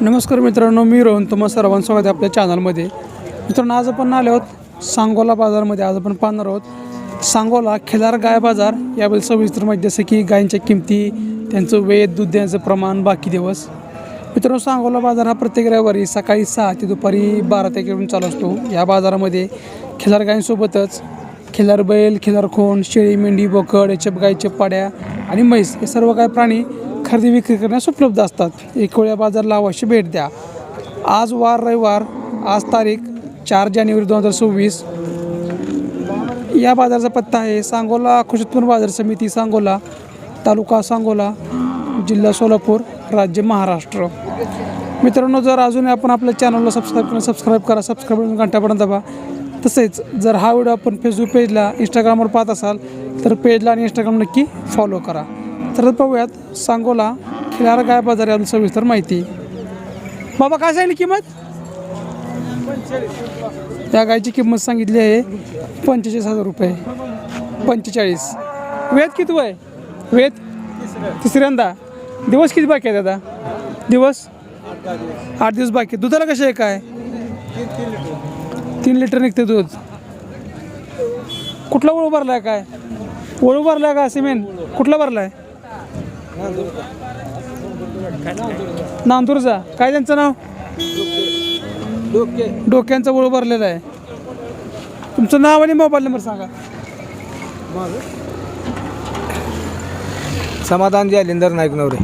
नमस्कार मित्रांनो, मी रोहन तुम्हा सर्वांचं स्वागत आहे आपल्या चॅनलमध्ये. मित्रांनो, आज आपण आलो आहोत सांगोला बाजारमध्ये. आज आपण पाहणार आहोत सांगोला खिलार गाय बाजार याबद्दल सविस्तर माहिती, जसं की गायींच्या किमती, त्यांचं वेद, दूध देण्याचं प्रमाण, बाकी दिवस. मित्रांनो, सांगोला बाजार हा प्रत्येक रविवारी सकाळी 6 ते दुपारी 12 तारखेपर्यंत चालू असतो. या बाजारामध्ये खिलार गायींसोबतच खिलार बैल, खिलार खोंड, शेळी, मेंढी, बोकड, एचप गायीचे पाड्या आणि म्हैस हे सर्व काही प्राणी खरेदी विक्री करण्यास उपलब्ध असतात. एक वेळ या बाजारला अवश्य भेट द्या. आज वार रविवार, आज तारीख 4 जानेवारी 2024. या बाजाराचा पत्ता आहे सांगोला कृषी उत्पन्न बाजार समिती, सांगोला, तालुका सांगोला, जिल्हा सोलापूर, राज्य महाराष्ट्र. मित्रांनो, जर अजून आपण आपल्या चॅनलला सबस्क्राईब करा, सबस्क्राईब घंटापर्यंत दाबा. तसेच जर हा व्हिडिओ आपण फेसबुक पेजला, इंस्टाग्रामवर पाहत असाल तर पेजला आणि इंस्टाग्राम नक्की फॉलो करा. तर पाहूयात सांगोला खिलार गाय बाजार याबद्दल सविस्तर माहिती. बाबा, काय सांगितली किंमत? या गायची किंमत सांगितली आहे 45,000 रुपये. 45. वेद किती आहे? वेद तिसऱ्यांदा. दिवस किती बाकी आहेत दादा? दिवस 8 दिवस बाकी. दुधाला कसे आहे? काय 3 लिटर निघते दूध. कुठला वळू भरलाय? काय वळू भरलाय का सिमेंट? कुठला भरलाय? नांदूरचा. काय त्यांचं नाव? डोक्यांचा वळू भरलेला आहे. तुमचं नाव आणि मोबाईल नंबर सांगा. समाधान जालिंदर नाईक नवरे.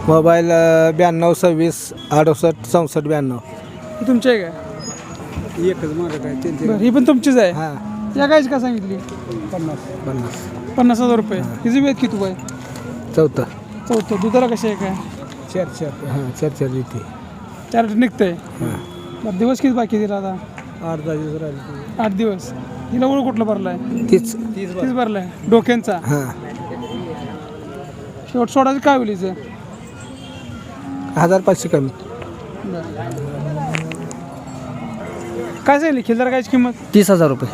मोबाईल 92 26 68 64 92. ही तुमची आहे का? एकच माझं काय बरं, ही पण तुमचीच आहे. हां. या गायची का सांगितली? 50,000 रुपये. हिची वेद किती आहे? चौथं. दुधाला कशी आहे? काय 4 लिटर. 4 लिटर निघतंय. हां. बरं, दिवस किती बाकी दिला आता? 8-10 दिवस राहिले. 8 दिवस. हिला वळू कुठला भरलाय? 30 भरलाय डोक्यांचा. हां. शेवट सोडायचं काय होईल हिचं? 1500 कमी. काय सांगितली खिल्लार गायची किंमत? 30,000 रुपये.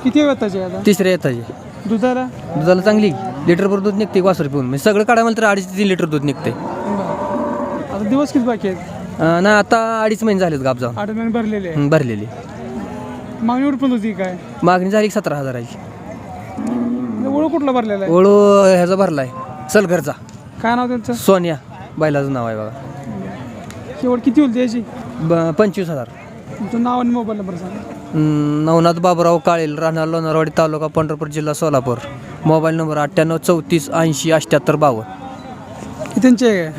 किती वेताची आहे आता? तिसऱ्या येताची. दुधाला दुधाला चांगली लिटरभर दूध निघते. वासर पिऊन म्हणजे सगळं काढा मला तर 2.5 ते 3 लिटर दूध निघते. आता दिवस किती बाकी आहेत? ना आता 2.5 महिने झालेत गाब जाऊन. 8 महिने भरलेले आहे. भरलेली. मागणीवर पण होती काय? मागणी झाली 17,000ची. ओळख कुठला भरलेला आहे? ओळू ह्याचा भरलाय सलगरचा. काय नाव त्यांचं? सोनिया बैलाचं नाव आहे बघा. शेवट किती होईल त्याची? 25,000. तुमचं नाव आणि मोबाईल नंबर सांगा. नवनाथ बाबुराव काळेल, राहणार लोणारवाडी, तालुका पंढरपूर, जिल्हा सोलापूर. Mobile number 98 34 80 78 52. ही त्यांची आहे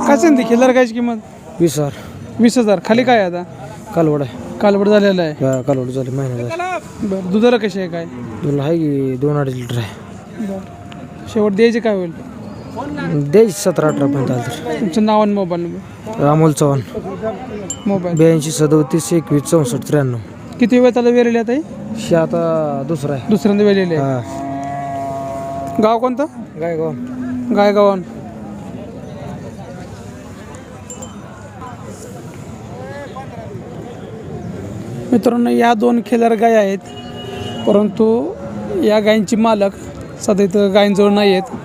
काय सांगते खिल्लार गायची किंमत? 20,000. 20,000. खाली काय आहे आता? कालवड आहे. कालवड झालेला आहे. कालवड झाली महिन्याचा. बरं, दुधाला कशी आहे? काय तुला आहे की 2-2.5 लिटर आहे. बरं, शेवट द्यायचे काय होईल? द्यायची 17-18 पर्यंत आलं तर. तुमचं नाव आणि mobile number. Amol Chavan. Mobile 82 37 21 64 93. किती वेळ त्याला वेळेली आता? हे आता दुसरा आहे. दुसऱ्यांदा वेळेली आहे. हां. गाव कोणतं? गायगाव. गायगावन. मित्रांनो, या 2 खिलार गाय आहेत, परंतु या गायींची मालक सध्या इथं गायींजवळ नाही आहेत.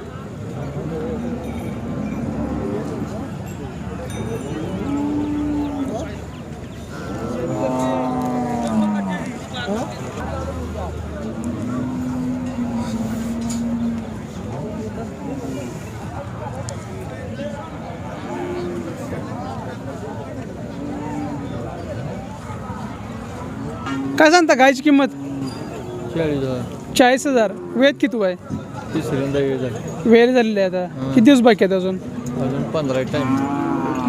काय सांगता गायची किंमत? 40,000. वेद किती आहे? तिसऱ्यांदा वेळ झाली. वेळ झालेली आहे आता. किती दिवस बाकी आहेत अजून? 15 टाईम.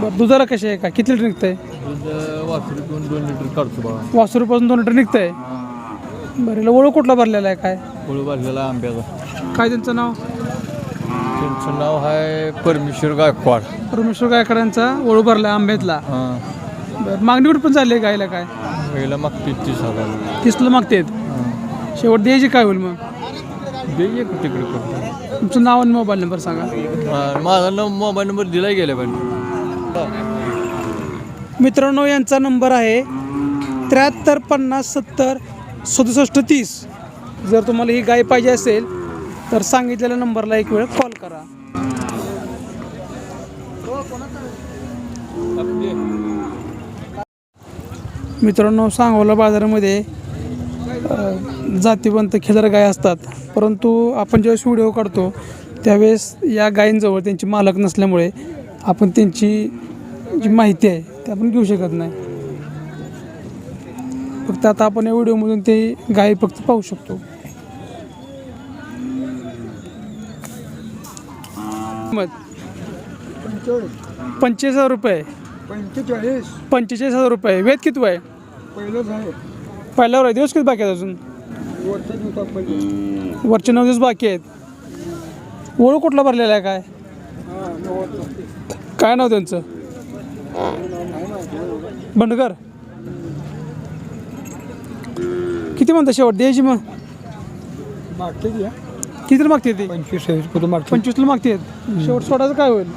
बरं, दुधाला कशी आहे? काय किती लिटर निघतंय? दूध वासरू पिऊन 2 लिटर काढतो बाबा. वासरूपासून 2 लिटर निघतंय. बरं, ओळख कुठला भरलेला आहे? काय ओळू भरलेला आंब्याचा. काय त्यांचं नाव? त्यांचं नाव आहे परमेश्वर गायकवाड. परमेश्वर गायकवाडांचा ओळू भरला आंब्यातला. हां. बरं, मागणीवर पण झाली आहे गायला? काय पहिला मागते 30,000. 30ला मागतेत. शेवट द्यायची काय होईल मग? दे एक तिकडे करतो. तुमचं नाव आणि मोबाईल नंबर सांगा. माझा मोबाईल नंबर दिला गेला पाहिजे. मित्रांनो, यांचा नंबर आहे 73 50 70 67 30. जर तुम्हाला ही गाय पाहिजे असेल तर सांगितलेल्या नंबरला एक वेळ कॉल करा. मित्रांनो, सांगोला बाजारामध्ये जातीवंत खिल्लार गाय असतात, परंतु आपण ज्यावेळेस व्हिडिओ काढतो त्यावेळेस या गायींजवळ त्यांची मालक नसल्यामुळे आपण त्यांची जी माहिती आहे ती आपण घेऊ शकत नाही. फक्त आता आपण या व्हिडिओमधून ते गाय फक्त पाहू शकतो. किंमत 45,000 रुपये. 45,000 रुपये. वेद किती आहे? पहिल्यावर आहे. दिवस किती बाकी आहेत अजून? वरचे 9 दिवस बाकी आहेत. ओळख कुठला भरलेला आहे काय? काय नाव त्यांचं? बंडगर. किती म्हणता शेवट द्यायची मग? कितीला मागते ती? 25ला मागते. शेवट सोडायचं काय होईल?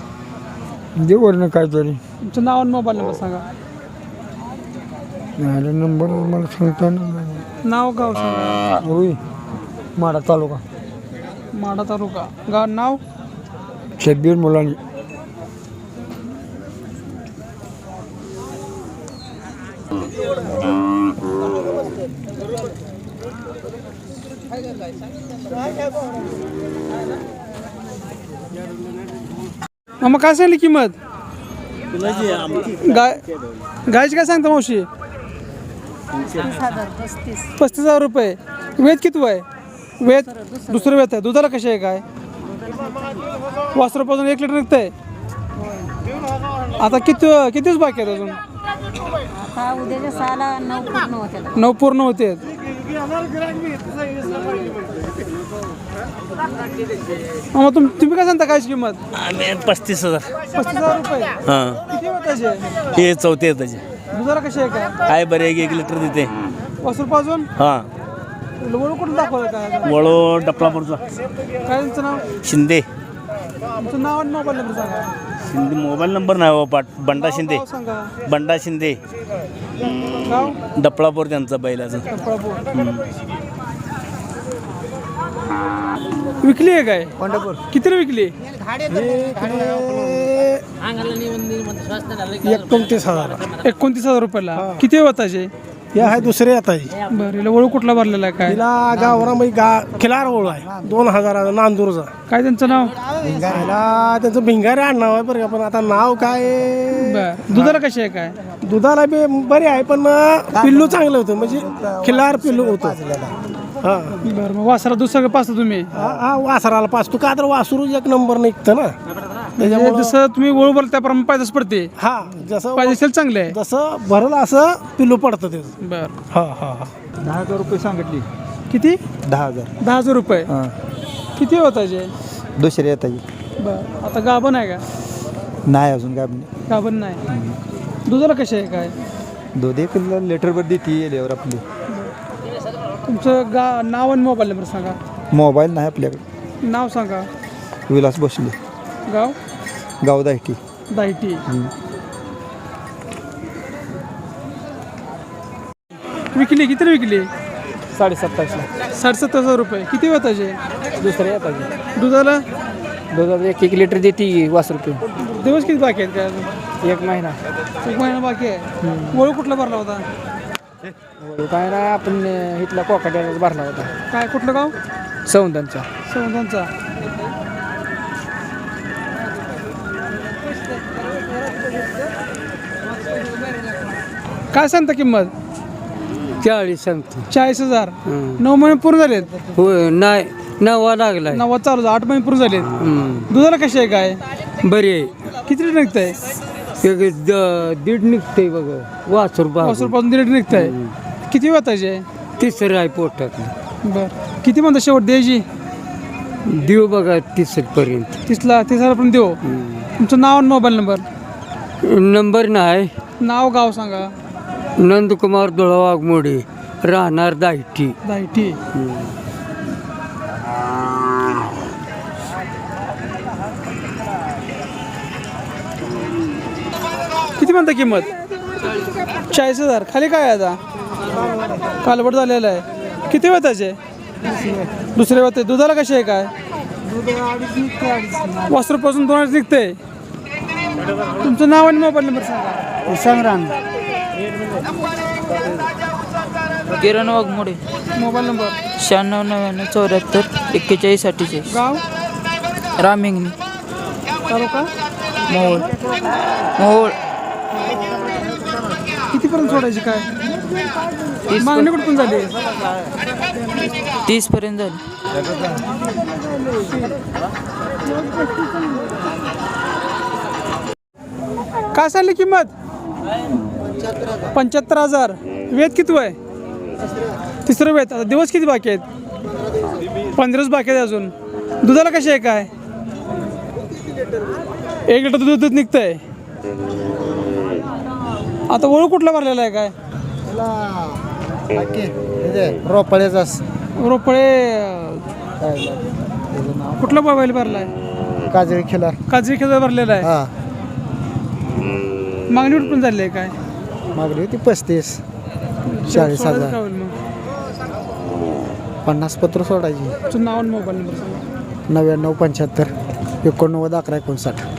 देवर काय तरी तुमचं नाव आणि मोबाईल नंबर सांगा. नंबर मला सांगता नाव गाव सांगा. होय माडा तालुका. माडा तालुका. गाव नाव? शब्बीर मुलांनी. मग काय सांगली किंमत? गायची काय सांगता मावशी? 35,000 रुपये. वेद किती आहे? वेद दुसरं वेद आहे. दुधाला कशी आहे काय? वासरूपासून 1 लिटर निघतंय. आता कितीच बाकी आहेत अजून? आता उद्याच्या 6ला 9 पूर्ण होते. 9 पूर्ण होते. मग तुम्ही काय सांगता कायची किंमत? 35,000. 35,000 रुपये. हां, किती वाटायचे? हे चौथे आहे त्याचे. दुधाला कशी आहे काय? काय बरं 1 लिटर देते. वासरूपासून हां, वळू कुठं दाखवलं काय? वळू डपलापूरचा. काय तुमचं नाव? शिंदे. तुमचं नाव आणि मोबाईल नंबर सांगा. शिंदे मोबाईल नंबर नाही हो पाठ. बंडा शिंदे. गाव सांगा. बंडा शिंदे. गाव? डपळापूर त्यांचा बैलाचं. विकली आहे काय? कितीला विकली? 29,000 रुपयाला. किती वाताचे? या आहे दुसरे येत आहे. बरं, हिला वळू कुठला भरलेला आहे काय? तिला गावरामध्ये खिलार ओळ आहे 2,000 नांदूरचा. काय त्यांचं नाव? भिंगाऱ्याला त्यांचं भिंगारे आडनाव आहे बरं का, पण आता नाव काय? बरं, दुधाला कशी आहे काय? दुधाला बी बरे आहे, पण पिल्लू चांगलं होतं, म्हणजे खिलार पिल्लू होतं. हा बरं, मग वासरा दूध सगळं पाचतं तुम्ही? हा वासराला पाच तू का तर वासरू 1 नंबर निघतं ना. म्हणजे जसं तुम्ही वळू बोल त्याप्रमाणे पाहिजेच पडते. हा जसं पाहिजे असेल चांगलं आहे. जसं भरलं असं पिल्लू पडतं त्याचं. बरं. हा हा हा 10,000 रुपये सांगितली. किती? 10,000. 10,000 रुपये. किती वाताचे? दुसरे येत आहे. बरं, आता गाभण आहे का? नाही अजून काय गाभण नाही. दुधाला कशी आहे काय? 2 लिटरवर देते येल्यावर आपली. तुमचं नाव आणि मोबाईल नंबर सांगा. मोबाईल नाही आपल्याकडे. नाव सांगा. विलास बसले. गाव? गाव दायटी. दायटी. विकली किती विकली? 27,500 27,000 रुपये. किती वाताचे? दुसरे येतात. दुधाला? दुधाला 1 लिटर देते वासरू पिऊन. दिवस किती बाकी आहेत काय अजून? 1 महिना. 1 महिना बाकी आहे. वळू कुठला भरला होता? काय नाही, आपण इथला कोकाट्यालाच भरला होता. काय कुठलं गाव? सौंदांचा. संवधानचा. काय सांगता किंमत? 40 सांगतो. 40,000. 9 महिने पूर्ण झालेत. हो नाही, 9वा लागलाय. 9 चालू 8 महिने पूर्ण झालेत. दुधाला कशी आहे काय? बरी आहे. किती लिटर निघतंय? 1.5 निघतंय बघ. वासरू पासून 1.5 लिटर निघतंय. किती वाताचे आहे? 3 आहे पोटात. बर, किती म्हणता शेवट द्यायची? देऊ बघा 30 पर्यंत. 30,000 पर्यंत देऊ. तुमचं नाव आणि मोबाईल नंबर? नंबर नाही. नाव गाव सांगा. नंदकुमार वाघमोडे, राहणार दायटी. दायटी. किती म्हणता किंमत? 40,000. खाली काय आहे आता? कालवड झालेलं आहे. किती वेताचे? दुसरे होते. दुधाला कशी आहे काय? वासरूपासून 2 निघते. तुमचं नाव आणि मोबाईल नंबर सांगा. संग्राम किरण वाघमोडे. Mobile number. 96 गाव रामिंगणी तालुका मोहोळ मोहोळ. कितीपर्यंत सोडायची काय? मागणी कुठून झाली? 30 पर्यंत झाली. काय सांगली किंमत? 75,000. वेद किती आहे? तिसरं वेद. आता दिवस किती बाकी आहेत? 15 बाकी आहेत अजून. दुधाला कशी आहे काय? 1 लिटर दूध निघतंय. आता वळू कुठला भरलेला आहे काय? रोपळेचा रोपळे कुठला मोबाईल भरला आहे? काजळी खिलार काजरी खेळ भरलेला आहे. हा मागणी कुठून झाली आहे काय? मागणी होती 35 40,000 सोडायचं काय होईल मग? 50 पत्र सोडायची. तुमचं नाव आणि मोबाईल नंबर सांगा. 99 75 89 11 59.